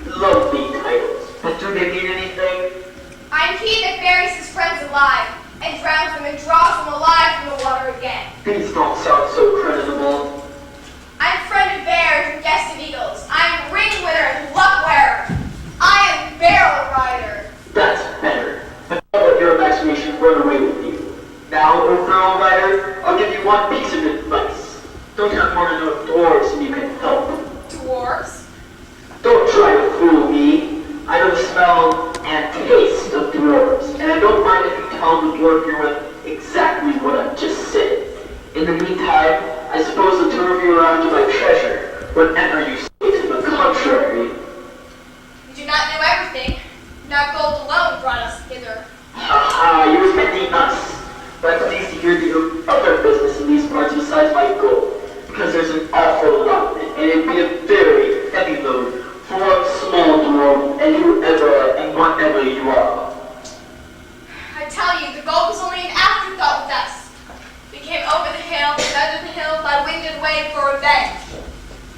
Lovely titles, but do they mean anything? I'm he that buries his friends alive, and drowns them and draws them alive from the water again. These don't sound so creditable. I'm friend of bears and guest of eagles. I'm ring winner and luck wearer. I am barrel rider. That's better. But don't let your imagination run away with you. Now, O Barrel Rider, I'll give you one piece of advice. Don't have more than enough dwarves and you can help. Dwarves? Don't try to fool me. I know the smell and taste of dwarves, and I don't mind if you tell the dwarf you're with exactly what I've just said. In the meantime, I suppose the two of you are after my treasure, whenever you say to the contrary. You do not know everything. Not gold alone brought us hither. Haha, you were meant us. But I'm pleased to hear that you have other business in these parts besides my gold, because there's an awful lot of it, and it'd be a very heavy load for one small dwarf and whoever and whatever you are. I tell you, the gold was only an afterthought with us. We came over the hill and under the hill by wind and wave for revenge.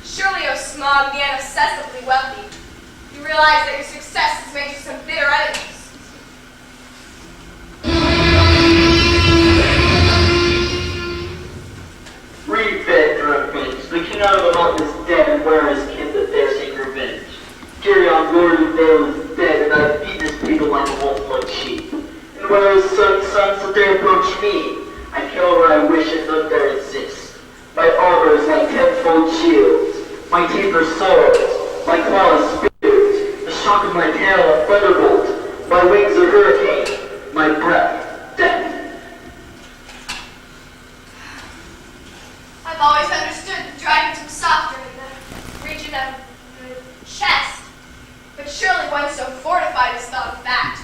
Surely, O Smog, the inaccessibly wealthy, you realize that your success has made you some bitter enemies. Revenge. The king out of the mountain is dead, and where is kin that dare seek revenge? Carry on, Lord of Vale is dead, and I've beaten his people like a wolf like sheep. And where is sons that dare approach me? I kill where I wish and none dare exist. My armor is like tenfold shields, my teeth are swords, my claw is spears, the shock of my tail a thunderbolt, my wings a hurricane, my breath death. I've always understood that dragons were softer in the region of the chest, but surely one so fortified is not a fact.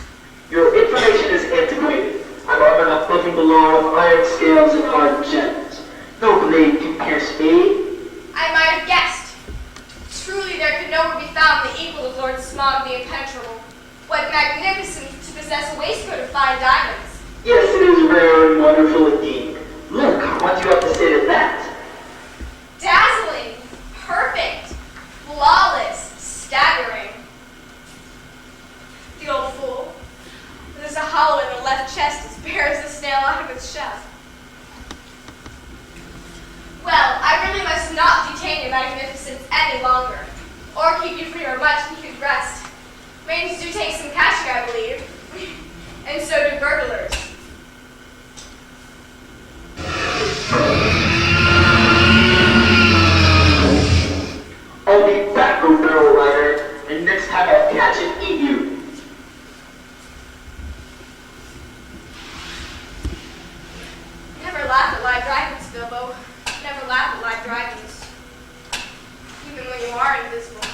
Your information is antiquated. I'm armored up above and below with iron scales and hard gems. No blade can pierce me. I might have guessed. Truly there could nowhere be found the equal of Lord Smog the Impenetrable. What magnificence to possess a waistcoat of fine diamonds. Yes, it is rare and wonderful indeed. Look, what do you have to say to that? Dazzling, perfect, flawless, staggering. The old fool. There's a hollow in the left chest as bare as the snail out of its shell. Well, I really must not detain your magnificence any longer, or keep you from your much-needed rest. Maidens do take some cashing, I believe, and so do burglars. I'll be back, O Barrel Rider, and next time I'll catch and eat you. Never laugh at live dragons, Bilbo. Never laugh at live dragons. Even when you are invisible.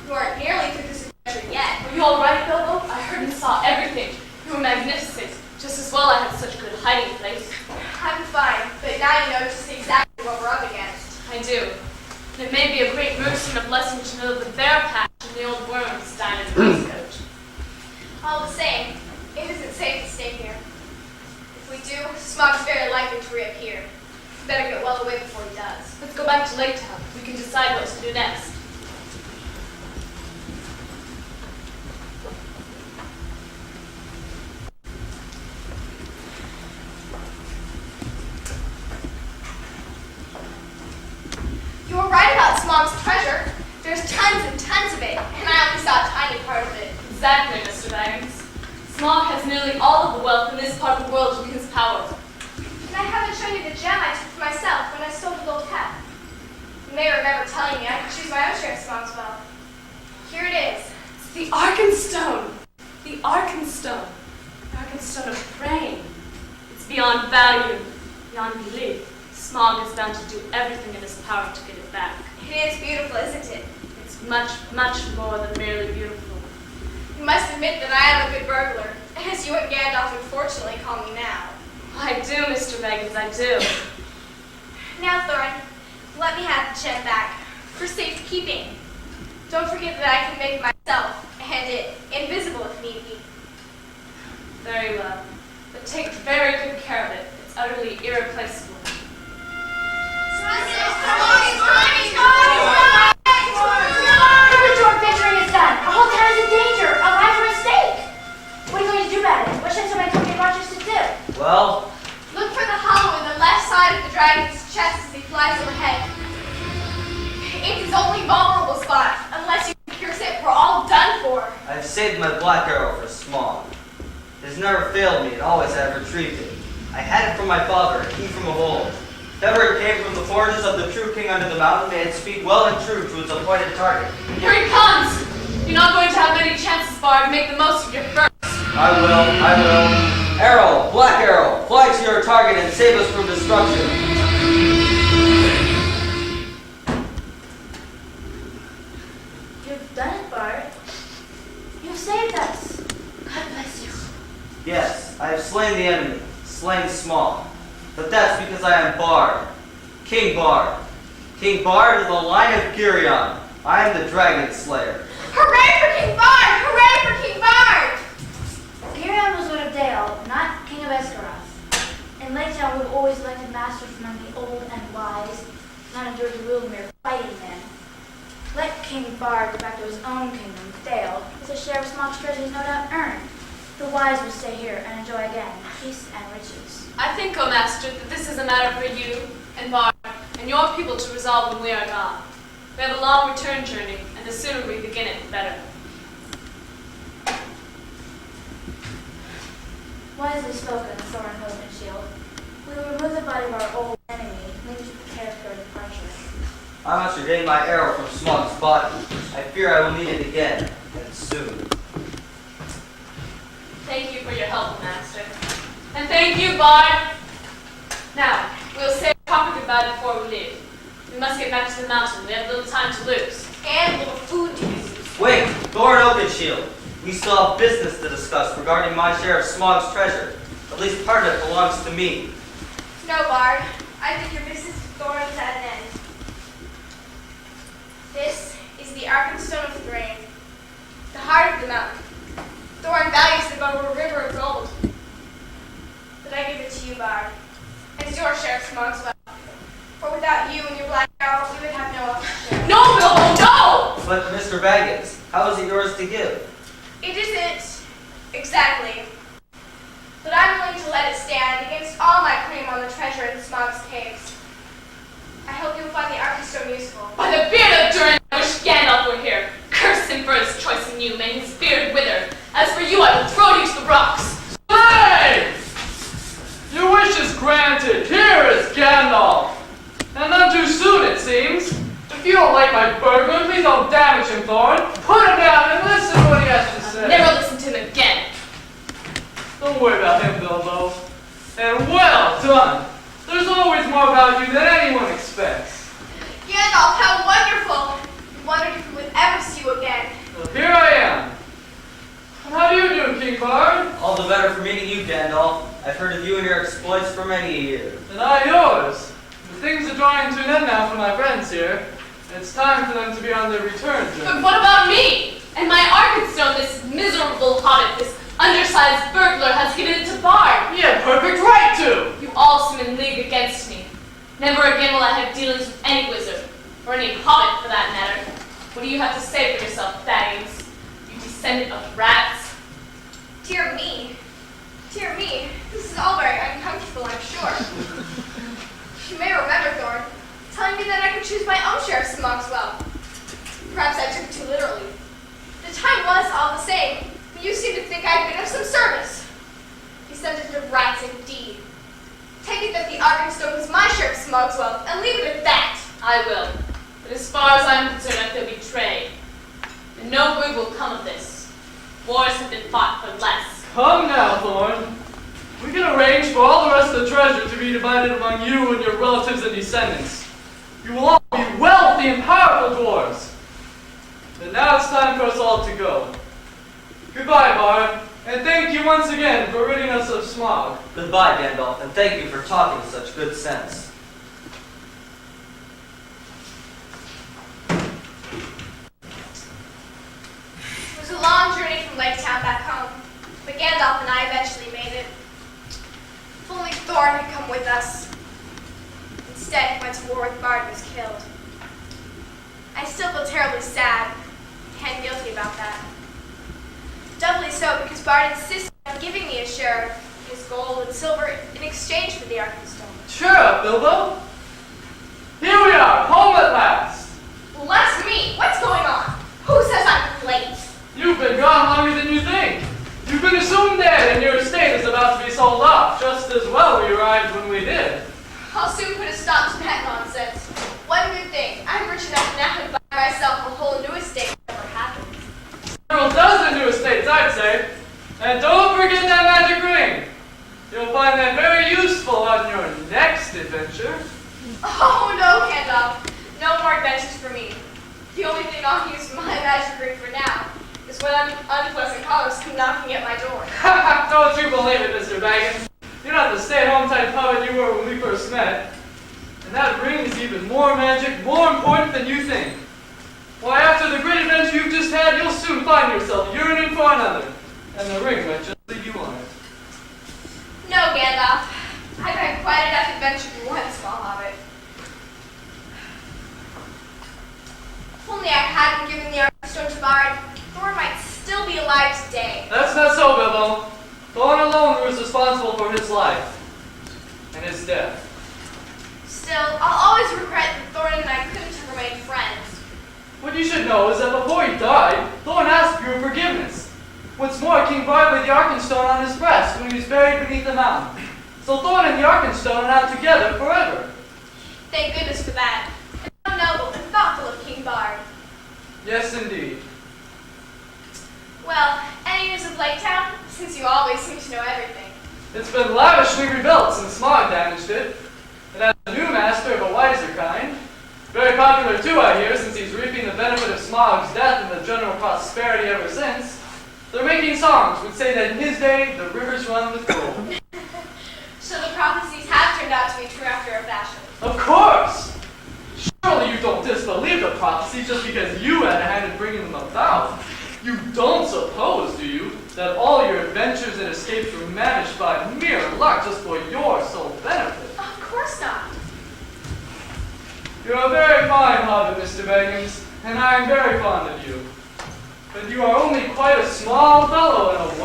You aren't nearly through this adventure yet. Are you all right, Bilbo? I heard and saw everything. You were magnificent. Just as well I had such a good hiding place. I'm fine, but now you know just exactly what we're up against. I do. And it may be a great mercy and a blessing to know the bear patch and the old worms down in the waistcoat. All the same, it isn't safe to stay here. If we do, Smog's very likely to reappear. We better get well away before he does. Let's go back to Lake Town. We can decide what to do next. You were right about Smog's treasure. There's tons and tons of it, and I only saw a tiny part of it. Exactly, Mr. Baggins. Smog has nearly all of the wealth in this part of the world in his power. And I haven't shown you the gem I took for myself when I stole the gold cap. You may remember telling me I could choose my own share of Smog's wealth. Here it is. It's the Arkenstone. The Arkenstone. The Arkenstone of praying. It's beyond value, beyond belief. Smog is bound to do everything in his power to get it back. It is beautiful, isn't it? It's much, much more than merely beautiful. You must admit that I am a good burglar, as you and Gandalf unfortunately call me now. I do, Mr. Baggins, I do. Now, Thorin, let me have the gem back, for safekeeping. Don't forget that I can make myself and it invisible if need be. Very well. But take very good care of it. It's utterly irreplaceable. The door venturing is done. Our whole town is in danger. Our lives are at stake. What are you going to do about it? What should somebody tell me Rogers to do? Well, Look for the hollow in the left side of the dragon's chest as he flies overhead. It's his only vulnerable spot. Unless you can pierce it, we're all done for. I've saved my black arrow for Smog. It has never failed me, and always I have retrieved it. I had it from my father, he from of old. If ever it came from the forges of the true king under the mountain, may it speed well and true to its appointed target. Here he comes! You're not going to have many chances, Bard, to make the most of your first. I will. Arrow, black arrow, fly to your target and save us from destruction. You've done it, Bard. You've saved us. God bless you. Yes, I have slain the enemy, slain Smog. But that's because I am Bard. King Bard. King Bard of the line of Girion. I am the Dragon Slayer. Hooray for King Bard! Hooray for King Bard! Girion was Lord of Dale, not King of Esgaroth. In Lake Town, we've always elected masters from among the old and wise, not endured to rule mere fighting men. Let King Bard go back to his own kingdom, Dale, with a share of Smog's treasure he's no doubt earned. The wise will stay here and enjoy again peace and riches. I think, O Master, that this is a matter for you and Bard and your people to resolve when we are gone. We have a long return journey, and the sooner we begin it, the better. Wisely spoken, Thorin Hildenshield. We will remove the body of our old enemy, leaving to prepare for our departure. I must regain my arrow from Smog's body. I fear I will need it again, and soon. Thank you for your help, Master. And thank you, Bard. Now, we'll say a proper goodbye before we leave. We must get back to the mountain. We have little time to lose. And a little food to use. Wait, Thorin Oakenshield. We still have business to discuss regarding my share of Smog's treasure. At least part of it belongs to me. No, Bard. I think your business with Thorin's at an end. This is the Arkenstone of Thrain, the heart of the mountain. Thorin values it above a river of gold. But I give it to you, Bard, as your share of Smog's wealth. For without you and your black arrow, we would have no other share. No, Bilbo, no! But, Mr. Baggins, how is it yours to give? It isn't exactly, but I'm willing to let it stand against all my claim on the treasure in Smog's caves. I hope you'll find the Arkenstone useful. By the beard of Durin, I wish Gandalf were here. Curse him for his choice in you. May his beard wither. As for you, I will throw you to the rocks. Hey! Your wish is granted. Here is Gandalf. And none too soon, it seems. If you don't like my burglar, please don't damage him, Thorin. Put him down and listen to what he has to say. Never listen to him again. Don't worry about him, Bilbo. And well done. There's always more about you than anyone expects. Gandalf, how wonderful! I wondered if we would ever see you again. Well, here I am. afternoon, King Bard. All the better for meeting you, Gandalf. I've heard of you and your exploits for many years. And I yours. The things are drawing to an end now for my friends here. It's time for them to be on their return journey. But what about me? And my Arkenstone, this miserable hobbit, this undersized burglar, has given it to Bard. He had perfect right to! You all seem in league against me. Never again will I have dealings with any wizard, or any hobbit for that matter. What do you have to say for yourself, Baggins? You descendant of rats? Dear me. Dear me. This is all very uncomfortable, I'm sure. You may remember, Thorn, telling me that I could choose my own share of Smogswell. Perhaps I took it too literally. The time was all the same, but you seem to think I've been of some service. Descendant of rats, indeed. Take it that the Arkenstone was my share of Smogswell, and leave it at that. I will. But as far as I'm concerned, I feel betrayed. And no good will come of this. Wars have been fought for less. Come now, Thorn. We can arrange for all the rest of the treasure to be divided among you and your relatives and descendants. You will all be wealthy and powerful dwarves. And now it's time for us all to go. Goodbye, Bard, and thank you once again for ridding us of smog. Goodbye, Gandalf, and thank you for talking such good sense. It was a long journey from Lake Town back home, but Gandalf and I eventually made it. If only Thorn had come with us. Instead, he went to war with Bard and was killed. I still feel terribly sad and guilty about that. Doubly so because Bard insisted on giving me a share of his gold and silver in exchange for the Arkenstone. Cheer up, Bilbo. Here we are, home at last. Well, that's me. What's going on? Who says I'm late? You've been gone longer than you think. You've been assumed dead, and your estate is about to be sold off. Just as well we arrived when we did. I'll soon put a stop to that nonsense. One good thing, I'm rich enough now to buy myself a whole new estate if it ever happens. Several dozen new estates, I'd say. And don't forget that magic ring. You'll find that very useful on your next adventure. Oh no, Gandalf. No more adventures for me. The only thing I'll use my magic ring for now is when unpleasant callers come knocking at my door. Don't you believe it, Mr. Baggins. You're not the stay-at-home type hobbit you were when we first met. And that ring is even more magic, more important than you think. Why, after the great adventure you've just had, you'll soon find yourself yearning for another. And the ring might just lead you on it. No, Gandalf. I've had quite enough adventure for one small hobbit. If only I hadn't given the Arkenstone to Bard, Thorn might still be alive today. That's not so, Bilbo. Thorn alone was responsible for his life and his death. Still, I'll always regret that Thorn and I couldn't have remained friends. What you should know is that before he died, Thorn asked for your forgiveness. What's more, King Bard laid the Arkenstone on his breast when he was buried beneath the mountain. So Thorn and the Arkenstone are now together forever. Thank goodness for that. And how noble and thoughtful of King Bard. Yes, indeed. Well, any news of Lake Town? Since you always seem to know everything. It's been lavishly rebuilt since smog damaged it. It has a new master of a wiser kind. Very popular too, I hear, since he's reaping the benefit of Smog's death and the general prosperity ever since. They're making songs which say that in his day, the rivers run with gold. So the prophecies have turned out to be true after a fashion. Of course! Surely you don't disbelieve the prophecy just because you had a hand in bringing them about. You don't suppose, do you, that all your adventures and escapes were managed by mere luck just for your sole benefit? Of course not. You're a very fine hobbit, Mr. Baggins, and I am very fond of you. But you are only quite a small fellow in a